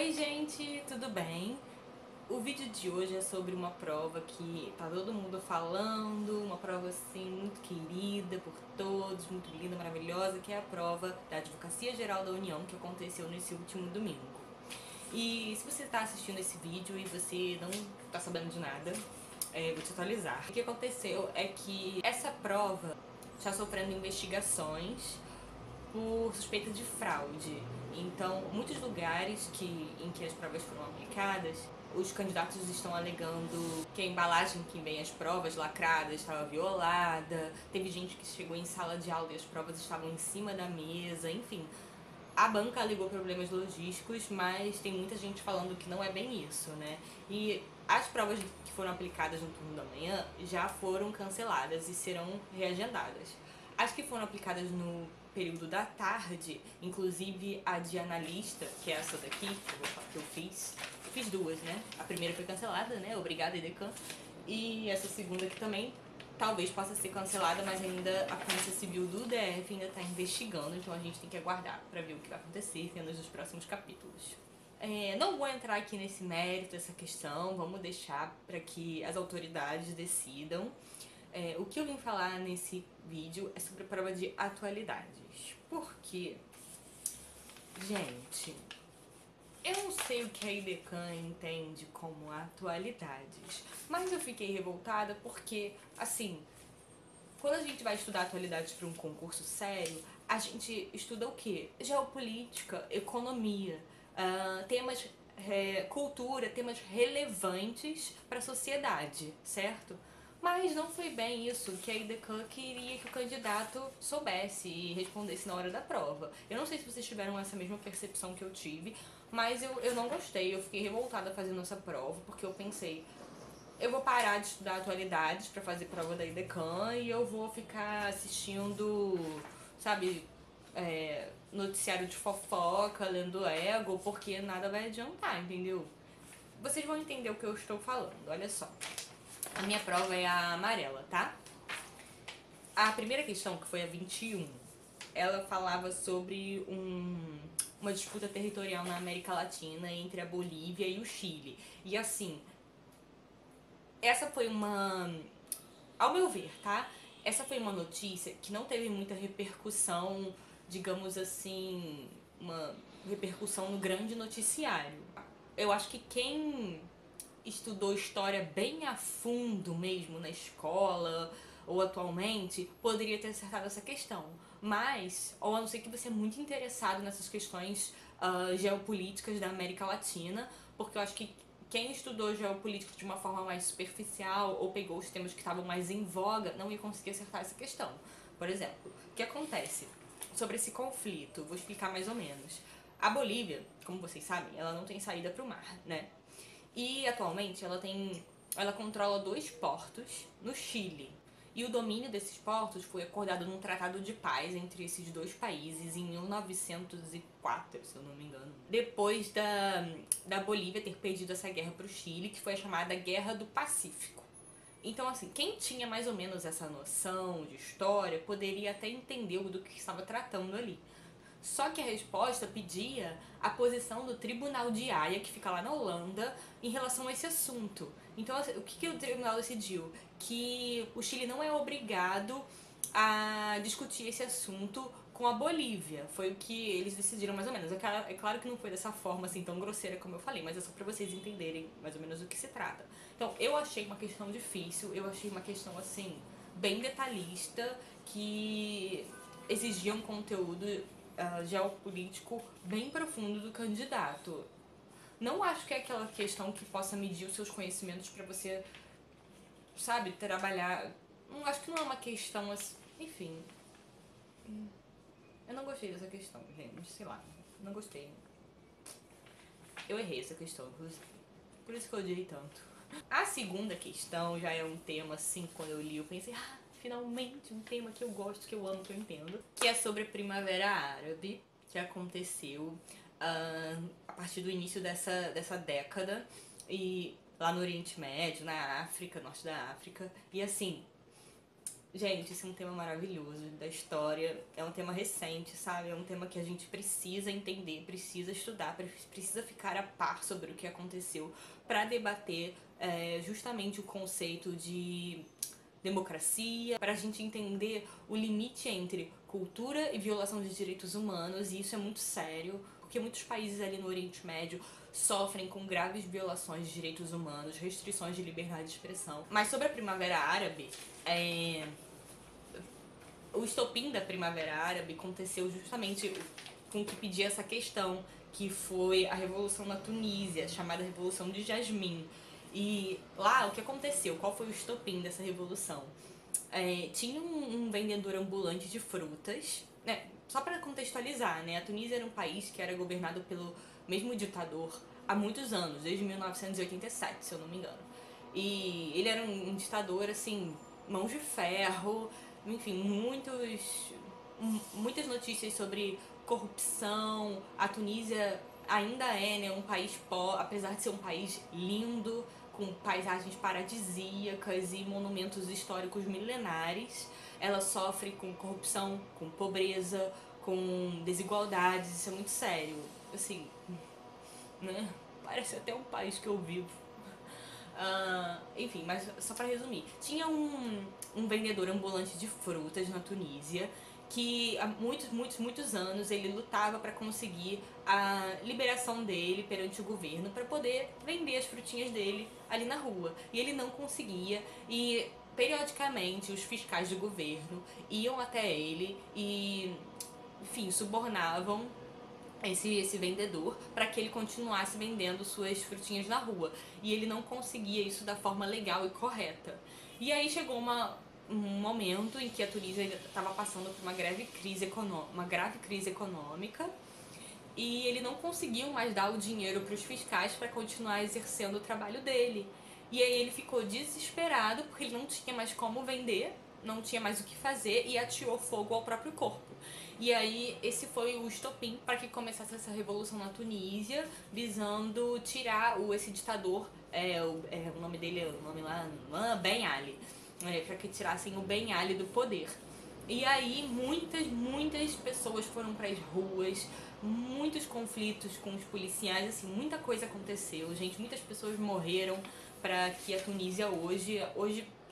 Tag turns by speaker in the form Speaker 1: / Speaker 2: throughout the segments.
Speaker 1: Oi gente, tudo bem? O vídeo de hoje é sobre uma prova que tá todo mundo falando, uma prova assim muito querida por todos, muito linda, maravilhosa, que é a prova da Advocacia Geral da União, que aconteceu nesse último domingo. E se você está assistindo esse vídeo e você não tá sabendo de nada, vou te atualizar. O que aconteceu é que essa prova está sofrendo investigações por suspeita de fraude. Então, muitos lugares em que as provas foram aplicadas, os candidatos estão alegando que a embalagem que vem as provas lacradas estava violada, teve gente que chegou em sala de aula e as provas estavam em cima da mesa, enfim. A banca alegou problemas logísticos, mas tem muita gente falando que não é bem isso, né? E as provas que foram aplicadas no turno da manhã já foram canceladas e serão reagendadas. As que foram aplicadas no período da tarde, inclusive a de analista, que é essa daqui, que eu fiz duas, né? A primeira foi cancelada, né? Obrigada, Edecan. E essa segunda aqui também talvez possa ser cancelada, mas ainda a Polícia Civil do DF ainda está investigando, então a gente tem que aguardar para ver o que vai acontecer nos próximos capítulos. Não vou entrar aqui nesse mérito, essa questão, vamos deixar para que as autoridades decidam. O que eu vim falar nesse vídeo é sobre a prova de atualidades. Porque, gente, eu não sei o que a IDECAN entende como atualidades, mas eu fiquei revoltada porque, assim, quando a gente vai estudar atualidades para um concurso sério, a gente estuda o quê? Geopolítica, economia, temas, cultura, temas relevantes para a sociedade, certo? Mas não foi bem isso que a IDECAN queria que o candidato soubesse e respondesse na hora da prova. Eu não sei se vocês tiveram essa mesma percepção que eu tive, mas eu não gostei, eu fiquei revoltada fazendo essa prova, porque eu pensei, eu vou parar de estudar atualidades pra fazer prova da IDECAN e eu vou ficar assistindo, sabe, noticiário de fofoca, lendo Ego, porque nada vai adiantar, entendeu? Vocês vão entender o que eu estou falando, olha só. A minha prova é a amarela, tá? A primeira questão, que foi a 21, ela falava sobre uma disputa territorial na América Latina entre a Bolívia e o Chile. E assim, essa foi ao meu ver, tá? Essa foi uma notícia que não teve muita repercussão, digamos assim, uma repercussão no grande noticiário. Eu acho que quem estudou história bem a fundo mesmo na escola ou atualmente, poderia ter acertado essa questão. Mas, ou a não ser que você é muito interessado nessas questões geopolíticas da América Latina, porque eu acho que quem estudou geopolítica de uma forma mais superficial ou pegou os temas que estavam mais em voga não ia conseguir acertar essa questão. Por exemplo, o que acontece sobre esse conflito? Vou explicar mais ou menos. A Bolívia, como vocês sabem, ela não tem saída para o mar, né? E atualmente ela controla 2 portos no Chile. E o domínio desses portos foi acordado num tratado de paz entre esses 2 países em 1904, se eu não me engano. Depois da Bolívia ter perdido essa guerra para o Chile, que foi a chamada Guerra do Pacífico. Então, assim, quem tinha mais ou menos essa noção de história poderia até entender do que estava tratando ali. Só que a resposta pedia a posição do Tribunal de Haia, que fica lá na Holanda, em relação a esse assunto. Então, o que o tribunal decidiu? Que o Chile não é obrigado a discutir esse assunto com a Bolívia. Foi o que eles decidiram mais ou menos. É claro que não foi dessa forma assim tão grosseira como eu falei, mas é só pra vocês entenderem mais ou menos do que se trata. Então, eu achei uma questão difícil, eu achei uma questão assim bem detalhista, que exigia um conteúdo geopolítico bem profundo do candidato. Não acho que é aquela questão que possa medir os seus conhecimentos pra você, sabe, trabalhar. Não, acho que não é uma questão assim. Enfim. Eu não gostei dessa questão, gente. Sei lá. Não gostei. Eu errei essa questão, inclusive. Por isso que eu odiei tanto. A segunda questão já é um tema assim, quando eu li, eu pensei, finalmente um tema que eu gosto, que eu amo, que eu entendo. Que é sobre a Primavera Árabe, que aconteceu a partir do início dessa década. E lá no Oriente Médio, na África, norte da África. E assim, Gente, esse é um tema maravilhoso da história, é um tema recente, sabe? É um tema que a gente precisa entender, precisa estudar, precisa ficar a par sobre o que aconteceu para debater justamente o conceito de democracia, para a gente entender o limite entre cultura e violação de direitos humanos, e isso é muito sério, porque muitos países ali no Oriente Médio sofrem com graves violações de direitos humanos, restrições de liberdade de expressão. Mas sobre a Primavera Árabe, o estopim da Primavera Árabe aconteceu justamente com o que pedia essa questão, que foi a Revolução na Tunísia, chamada Revolução de Jasmim. E lá, o que aconteceu? Qual foi o estopim dessa revolução? Tinha um vendedor ambulante de frutas, né? Só para contextualizar, né? A Tunísia era um país que era governado pelo mesmo ditador há muitos anos, desde 1987, se eu não me engano. E ele era um ditador, assim, mãos de ferro, enfim, muitas notícias sobre corrupção. A Tunísia ainda é, né, um país pobre, apesar de ser um país lindo, com paisagens paradisíacas e monumentos históricos milenares. Ela sofre com corrupção, com pobreza, com desigualdades, isso é muito sério. Assim, né? Parece até um país que eu vivo. Enfim, mas só pra resumir. Tinha um vendedor ambulante de frutas na Tunísia que há muitos anos ele lutava para conseguir a liberação dele perante o governo para poder vender as frutinhas dele ali na rua. E ele não conseguia e periodicamente os fiscais do governo iam até ele e, enfim, subornavam esse vendedor para que ele continuasse vendendo suas frutinhas na rua. E ele não conseguia isso da forma legal e correta. E aí chegou um momento em que a Tunísia estava passando por uma grave crise econômica e ele não conseguiu mais dar o dinheiro para os fiscais para continuar exercendo o trabalho dele. E aí ele ficou desesperado porque ele não tinha mais como vender, não tinha mais o que fazer e atirou fogo ao próprio corpo. E aí esse foi o estopim para que começasse essa revolução na Tunísia, visando tirar esse ditador, o nome dele, o nome lá, Ben Ali, para que tirassem o Ben Ali do poder. E aí muitas pessoas foram para as ruas, muitos conflitos com os policiais, assim, muita coisa aconteceu, gente, muitas pessoas morreram para que a Tunísia hoje,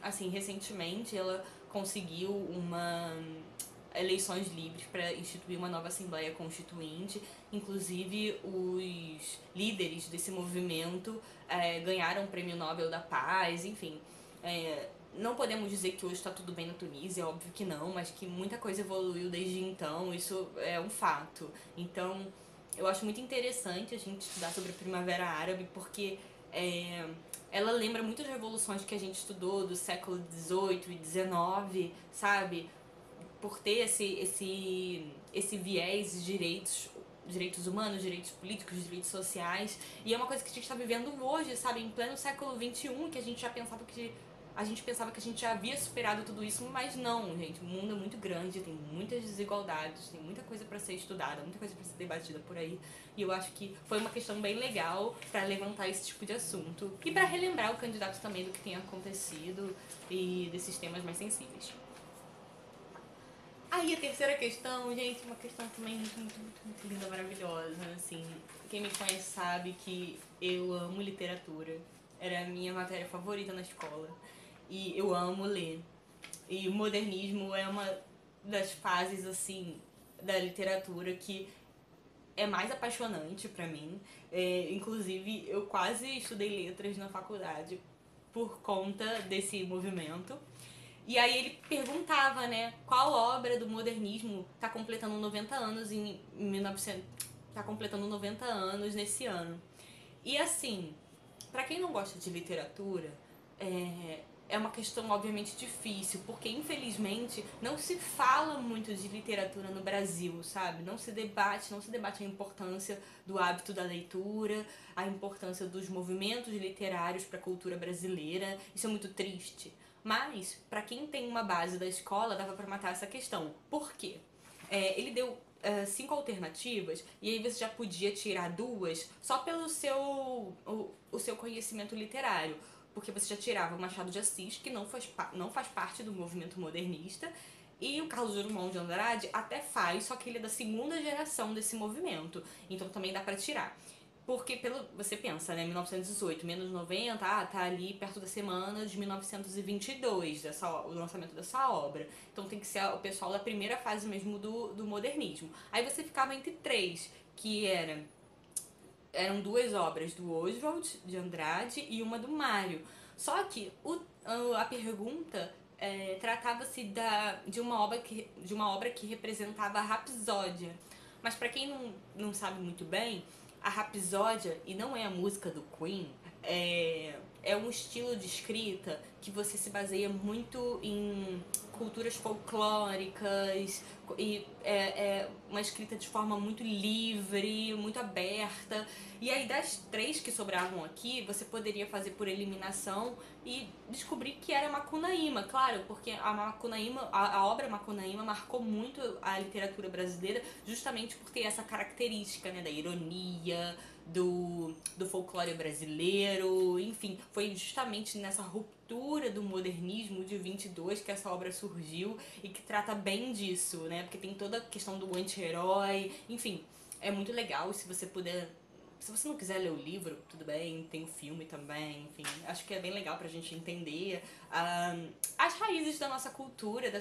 Speaker 1: assim, recentemente ela conseguiu eleições livres para instituir uma nova Assembleia Constituinte. Inclusive, os líderes desse movimento ganharam o Prêmio Nobel da Paz, enfim. Não podemos dizer que hoje está tudo bem na Tunísia, óbvio que não, mas que muita coisa evoluiu desde então, isso é um fato. Então, eu acho muito interessante a gente estudar sobre a Primavera Árabe, porque ela lembra muitas revoluções que a gente estudou do século XVIII e XIX, sabe? Por ter esse viés de direitos humanos, direitos políticos, direitos sociais. E é uma coisa que a gente está vivendo hoje, sabe? Em pleno século XXI, que a gente já pensava que a gente já havia superado tudo isso, mas não, gente. O mundo é muito grande, tem muitas desigualdades, tem muita coisa para ser estudada, muita coisa para ser debatida por aí. E eu acho que foi uma questão bem legal para levantar esse tipo de assunto e para relembrar o candidato também do que tem acontecido e desses temas mais sensíveis. Aí a terceira questão, gente, uma questão também muito linda, maravilhosa, assim. Quem me conhece sabe que eu amo literatura. Era a minha matéria favorita na escola. E eu amo ler. E o modernismo é uma das fases, assim, da literatura que é mais apaixonante pra mim. Inclusive, eu quase estudei letras na faculdade por conta desse movimento. E aí ele perguntava, né, qual obra do modernismo tá completando 90 anos em 1900, tá completando 90 anos nesse ano. E assim, pra quem não gosta de literatura, é uma questão obviamente difícil, porque infelizmente não se fala muito de literatura no Brasil, sabe? Não se debate a importância do hábito da leitura, a importância dos movimentos literários para a cultura brasileira. Isso é muito triste. Mas, para quem tem uma base da escola, dava para matar essa questão. Por quê? Ele deu 5 alternativas e aí você já podia tirar 2 só pelo o seu conhecimento literário. porque você já tirava o Machado de Assis, que não faz parte do movimento modernista, e o Carlos Drummond de Andrade até faz, só que ele é da segunda geração desse movimento, então também dá pra tirar. Porque você pensa, né, 1918 menos 90, tá ali perto da semana de 1922, o lançamento dessa obra. Então tem que ser o pessoal da primeira fase mesmo do modernismo. Aí você ficava entre três, que eram duas obras do Oswald de Andrade e uma do Mário. Só que a pergunta tratava-se de uma obra que representava a Rapsódia. Mas para quem não sabe muito bem, a Rapsódia, e não é a música do Queen, é um estilo de escrita que você se baseia muito em culturas folclóricas e é uma escrita de forma muito livre, muito aberta. E aí das três que sobravam aqui, você poderia fazer por eliminação e descobrir que era Macunaíma, claro, porque a obra Macunaíma marcou muito a literatura brasileira justamente por ter essa característica, né, da ironia, do folclore brasileiro, enfim, foi justamente nessa ruptura do modernismo de 22 que essa obra surgiu e que trata bem disso, né, porque tem toda a questão do anti-herói, enfim, é muito legal. Se você puder, se você não quiser ler o livro, tudo bem, tem o filme também, enfim, acho que é bem legal pra gente entender as raízes da nossa cultura,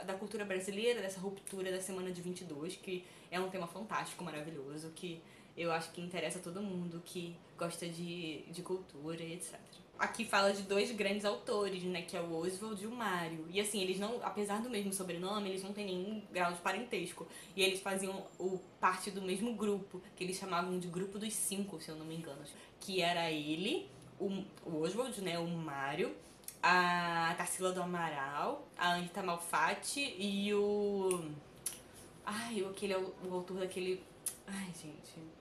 Speaker 1: da cultura brasileira, dessa ruptura da semana de 22, que é um tema fantástico, maravilhoso, que eu acho que interessa a todo mundo que gosta de cultura e etc. Aqui fala de dois grandes autores, né, que é o Oswald e o Mário. E assim, eles não, apesar do mesmo sobrenome, eles não têm nenhum grau de parentesco. E eles faziam parte do mesmo grupo, que eles chamavam de Grupo dos Cinco, se eu não me engano. Que era ele, o Oswald, né, o Mário, a Tarsila do Amaral, a Anitta Malfatti e o... aquele é o autor daquele... gente...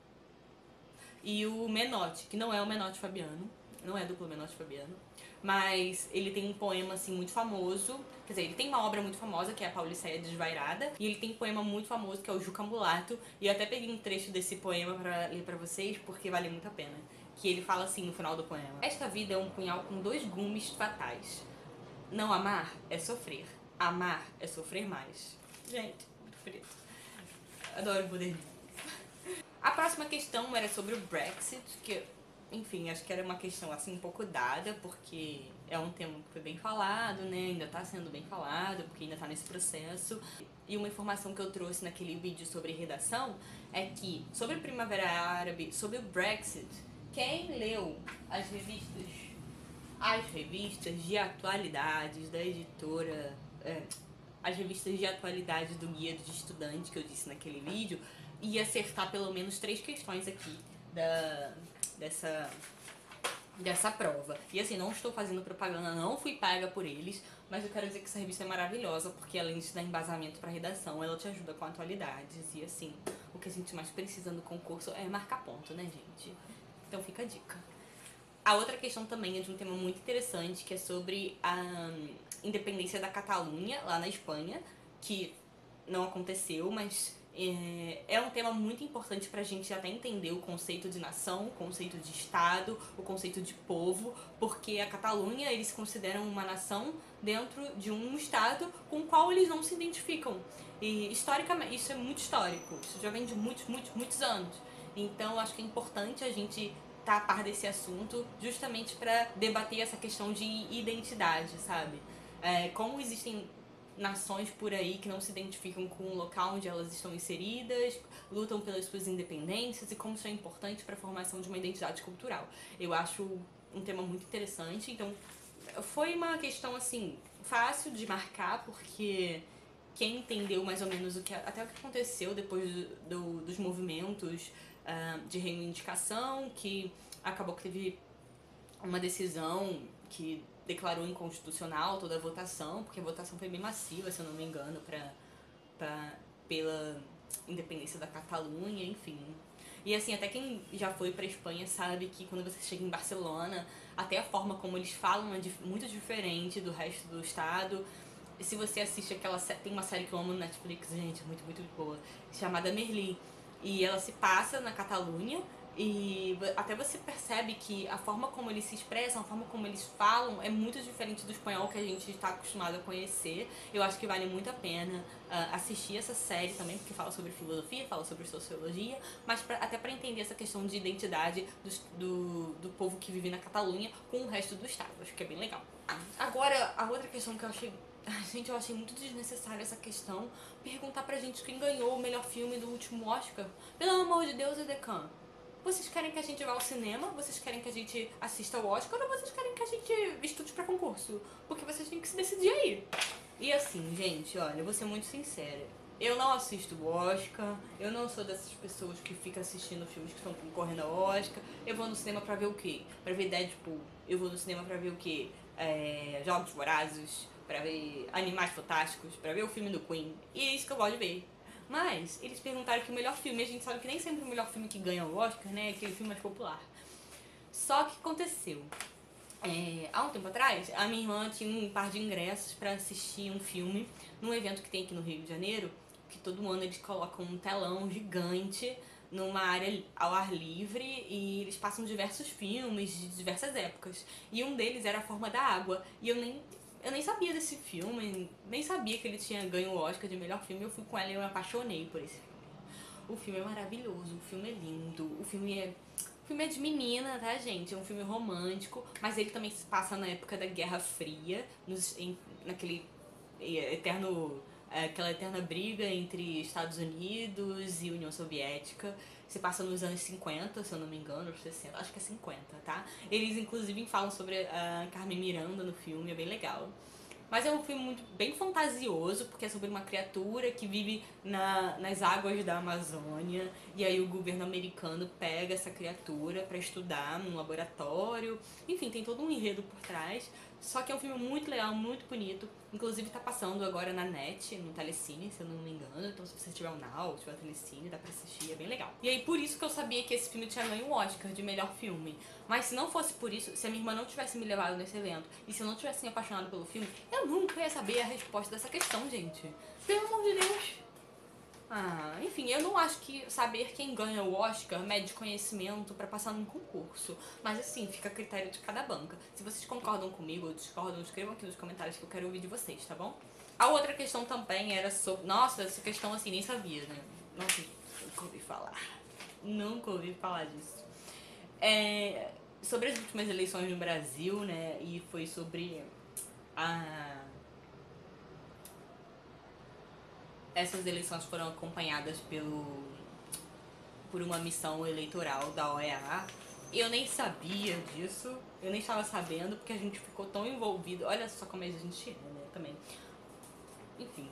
Speaker 1: E o Menotti, que não é o Menotti Fabiano, não é duplo Menotti Fabiano, mas ele tem um poema, assim, muito famoso. Quer dizer, ele tem uma obra muito famosa, que é a Pauliceia Desvairada, e ele tem um poema muito famoso, que é o Juca Mulato, e eu até peguei um trecho desse poema pra ler pra vocês, porque vale muito a pena. Que ele fala assim no final do poema: esta vida é um punhal com dois gumes fatais. Não amar é sofrer, amar é sofrer mais. Gente, muito bonito. Adoro o modernismo. A próxima questão era sobre o Brexit, que, enfim, acho que era uma questão assim um pouco dada, porque é um tema que foi bem falado, né? Ainda tá sendo bem falado, porque ainda tá nesse processo. E uma informação que eu trouxe naquele vídeo sobre redação é que, sobre a Primavera Árabe, sobre o Brexit, quem leu as revistas de atualidades da editora, as revistas de atualidades do Guia de Estudante que eu disse naquele vídeo, ia acertar pelo menos 3 questões aqui dessa prova. E assim, não estou fazendo propaganda, não fui paga por eles, mas eu quero dizer que essa revista é maravilhosa, porque além de dar embasamento para redação, ela te ajuda com atualidades. E assim, o que a gente mais precisa no concurso é marcar ponto, né, gente? Então fica a dica. A outra questão também é de um tema muito interessante, que é sobre a independência da Catalunha, lá na Espanha, que não aconteceu, mas é um tema muito importante pra gente até entender o conceito de nação, o conceito de Estado, o conceito de povo, porque a Catalunha, eles se consideram uma nação dentro de um Estado com o qual eles não se identificam. E historicamente, isso é muito histórico, isso já vem de muitos anos. Então acho que é importante a gente estar a par desse assunto, justamente para debater essa questão de identidade, sabe? Como existem nações por aí que não se identificam com o local onde elas estão inseridas, lutam pelas suas independências e como isso é importante para a formação de uma identidade cultural. Eu acho um tema muito interessante, então foi uma questão assim fácil de marcar, porque quem entendeu mais ou menos até o que aconteceu depois dos movimentos de reivindicação, que acabou que teve uma decisão que declarou inconstitucional toda a votação, porque a votação foi bem massiva, se eu não me engano, pela independência da Catalunha, enfim. E assim, até quem já foi pra Espanha sabe que quando você chega em Barcelona, até a forma como eles falam é muito diferente do resto do estado. E se você assiste tem uma série que eu amo no Netflix, gente, muito boa, chamada Merli. E ela se passa na Catalunha, E até você percebe que a forma como eles se expressam, a forma como eles falam é muito diferente do espanhol que a gente está acostumado a conhecer. Eu acho que vale muito a pena assistir essa série também, porque fala sobre filosofia, fala sobre sociologia, mas até para entender essa questão de identidade do povo que vive na Catalunha com o resto do estado. Acho que é bem legal. Agora, a outra questão que eu achei... Gente, eu achei muito desnecessária essa questão. Perguntar pra gente quem ganhou o melhor filme do último Oscar. Pelo amor de Deus, Edecan. Vocês querem que a gente vá ao cinema? Vocês querem que a gente assista ao Oscar? Ou vocês querem que a gente estude pra concurso? Porque vocês têm que se decidir aí. E assim, gente, olha, eu vou ser muito sincera. Eu não assisto o Oscar, eu não sou dessas pessoas que ficam assistindo filmes que estão concorrendo ao Oscar. Eu vou no cinema pra ver o quê? Pra ver Deadpool. Eu vou no cinema pra ver o quê? Jogos Vorazes, pra ver Animais Fantásticos, pra ver o filme do Queen. E é isso que eu gosto de ver. Mas eles perguntaram que o melhor filme, a gente sabe que nem sempre o melhor filme que ganha o Oscar, né, é aquele filme mais popular. Só que aconteceu. Há um tempo atrás, a minha irmã tinha um par de ingressos pra assistir um filme num evento que tem aqui no Rio de Janeiro, que todo ano eles colocam um telão gigante numa área ao ar livre e eles passam diversos filmes de diversas épocas. E um deles era A Forma da Água. E eu nem sabia desse filme, nem sabia que ele tinha ganho o Oscar de melhor filme. Eu fui com ela e eu me apaixonei por esse filme. O filme é maravilhoso, o filme é lindo, o filme é de menina, tá, gente? É um filme romântico, mas ele também se passa na época da Guerra Fria, naquele eterno... aquela eterna briga entre Estados Unidos e União Soviética. Se passa nos anos 50, se eu não me engano, ou 60, acho que é 50, tá? Eles, inclusive, falam sobre a Carmen Miranda no filme, é bem legal. Mas é um filme bem fantasioso, porque é sobre uma criatura que vive nas águas da Amazônia. E aí o governo americano pega essa criatura pra estudar num laboratório. Enfim, tem todo um enredo por trás. Só que é um filme muito legal, muito bonito. Inclusive tá passando agora na net, no Telecine, se eu não me engano. Então se você tiver o Now, tiver o Telecine, dá pra assistir, é bem legal. E aí por isso que eu sabia que esse filme tinha ganho o Oscar de melhor filme. Mas se não fosse por isso, se a minha irmã não tivesse me levado nesse evento, e se eu não tivesse me apaixonado pelo filme, eu nunca ia saber a resposta dessa questão, gente. Pelo amor de Deus. Enfim, eu não acho que saber quem ganha o Oscar mede conhecimento pra passar num concurso. Mas assim, fica a critério de cada banca. Se vocês concordam comigo ou discordam, escrevam aqui nos comentários que eu quero ouvir de vocês, tá bom? A outra questão também era sobre... Nossa, essa questão assim, nem sabia, né? Nossa, nunca ouvi falar. Nunca ouvi falar disso. Sobre as últimas eleições no Brasil, né? E foi sobre essas eleições foram acompanhadas por uma missão eleitoral da OEA. Eu nem sabia disso, eu nem estava sabendo, porque a gente ficou tão envolvido. Olha só como a gente é, né, também. Enfim,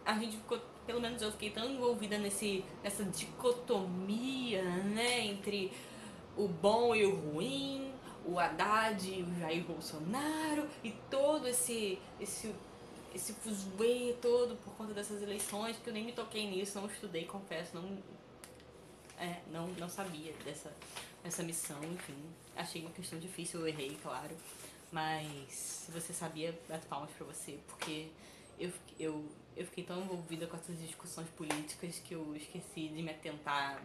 Speaker 1: a gente ficou, pelo menos eu fiquei tão envolvida nessa dicotomia, né, entre o bom e o ruim, o Haddad e o Jair Bolsonaro, e todo esse fuzuê todo por conta dessas eleições, que eu nem me toquei nisso, não estudei, confesso, não sabia dessa missão, enfim. Achei uma questão difícil, eu errei, claro. Mas se você sabia, bato palmas pra você, porque eu fiquei tão envolvida com essas discussões políticas que eu esqueci de me atentar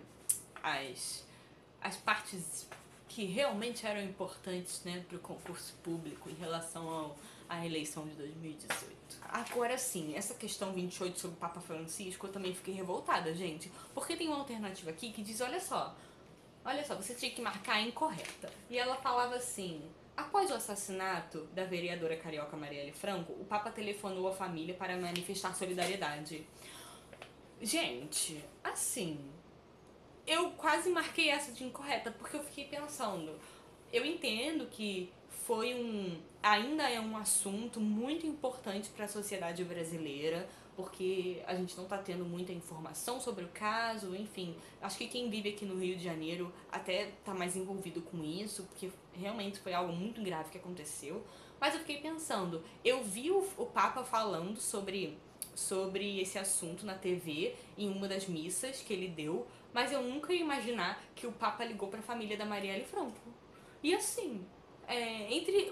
Speaker 1: às partes que realmente eram importantes, né, pro concurso público em relação à eleição de 2018. Agora sim, essa questão 28 sobre o Papa Francisco, eu também fiquei revoltada, gente. Porque tem uma alternativa aqui que diz, olha só, você tinha que marcar a incorreta. E ela falava assim: após o assassinato da vereadora carioca Marielle Franco, o Papa telefonou à família para manifestar solidariedade. Gente, assim, eu quase marquei essa de incorreta, porque eu fiquei pensando, eu entendo que ainda é um assunto muito importante para a sociedade brasileira, porque a gente não tá tendo muita informação sobre o caso, enfim. Acho que quem vive aqui no Rio de Janeiro até tá mais envolvido com isso, porque realmente foi algo muito grave que aconteceu. Mas eu fiquei pensando, eu vi o Papa falando sobre esse assunto na TV, em uma das missas que ele deu, mas eu nunca ia imaginar que o Papa ligou pra família da Marielle Franco. E assim,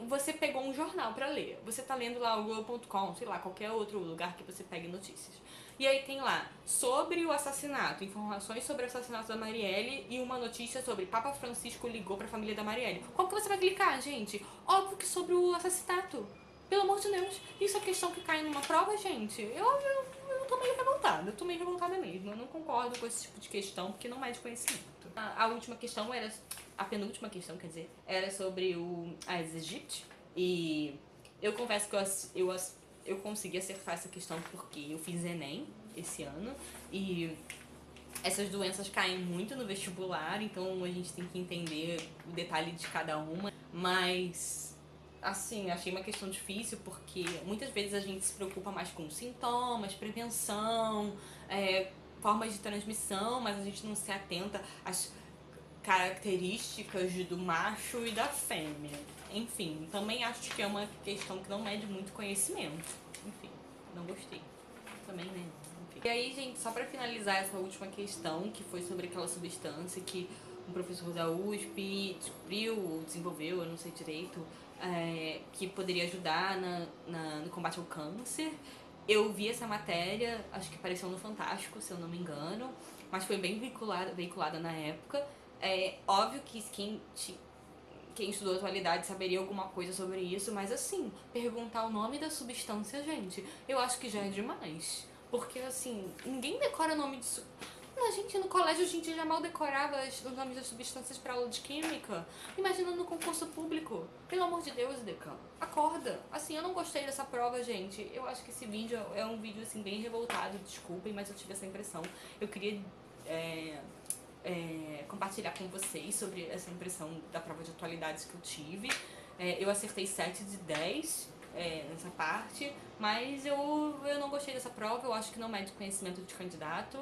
Speaker 1: você pegou um jornal pra ler, você tá lendo lá o Globo.com, sei lá, qualquer outro lugar que você pegue notícias. E aí tem lá, sobre o assassinato, informações sobre o assassinato da Marielle e uma notícia sobre Papa Francisco ligou pra família da Marielle. Qual que você vai clicar, gente? Óbvio que sobre o assassinato. Pelo amor de Deus, isso é questão que cai numa prova, gente? Eu tô meio revoltada, eu tô meio revoltada mesmo. Eu não concordo com esse tipo de questão, porque não é de conhecimento. A última questão era, a penúltima questão, quer dizer, era sobre as Egypt. E eu confesso que eu consegui acertar essa questão porque eu fiz Enem esse ano. E essas doenças caem muito no vestibular, então a gente tem que entender o detalhe de cada uma. Mas, assim, achei uma questão difícil porque muitas vezes a gente se preocupa mais com sintomas, prevenção, formas de transmissão, mas a gente não se atenta às características do macho e da fêmea. Enfim, também acho que é uma questão que não mede muito conhecimento. Enfim, não gostei. Também, né? Enfim. E aí, gente, só pra finalizar essa última questão, que foi sobre aquela substância que um professor da USP descobriu ou desenvolveu, eu não sei direito, que poderia ajudar no combate ao câncer. Eu vi essa matéria, acho que apareceu no Fantástico, se eu não me engano, mas foi bem veiculada na época. É óbvio que quem estudou atualidade saberia alguma coisa sobre isso, mas assim, perguntar o nome da substância, gente, eu acho que já é demais. Porque assim, ninguém decora o nome disso. A gente no colégio a gente já mal decorava os nomes das substâncias para aula de química. Imagina no concurso público. Pelo amor de Deus, Decano. Acorda. Assim, eu não gostei dessa prova, gente. Eu acho que esse vídeo é um vídeo assim bem revoltado, desculpem, mas eu tive essa impressão. Eu queria compartilhar com vocês sobre essa impressão da prova de atualidades que eu tive. Eu acertei 7 de 10 nessa parte, mas eu não gostei dessa prova, eu acho que não mede conhecimento de candidato.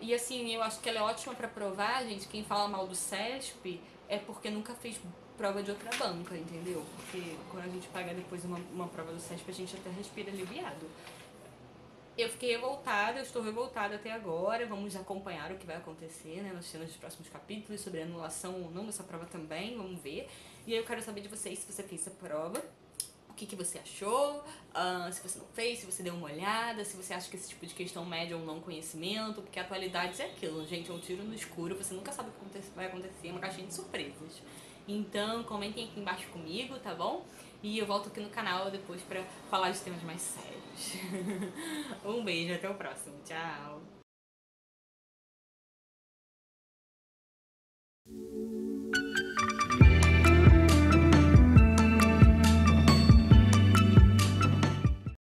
Speaker 1: E assim, eu acho que ela é ótima pra provar, gente. Quem fala mal do CESP é porque nunca fez prova de outra banca, entendeu? Porque quando a gente paga depois uma prova do CESP, a gente até respira aliviado. Eu fiquei revoltada, eu estou revoltada até agora. Vamos acompanhar o que vai acontecer, né, nas cenas dos próximos capítulos, sobre a anulação ou não dessa prova também, vamos ver. E aí eu quero saber de vocês se você fez essa prova, o que você achou, se você não fez, se você deu uma olhada, se você acha que esse tipo de questão mede ou não conhecimento, porque atualidades é aquilo, gente, é um tiro no escuro, você nunca sabe o que vai acontecer, é uma caixinha de surpresas. Então comentem aqui embaixo comigo, tá bom? E eu volto aqui no canal depois pra falar de temas mais sérios. Um beijo, até o próximo, tchau!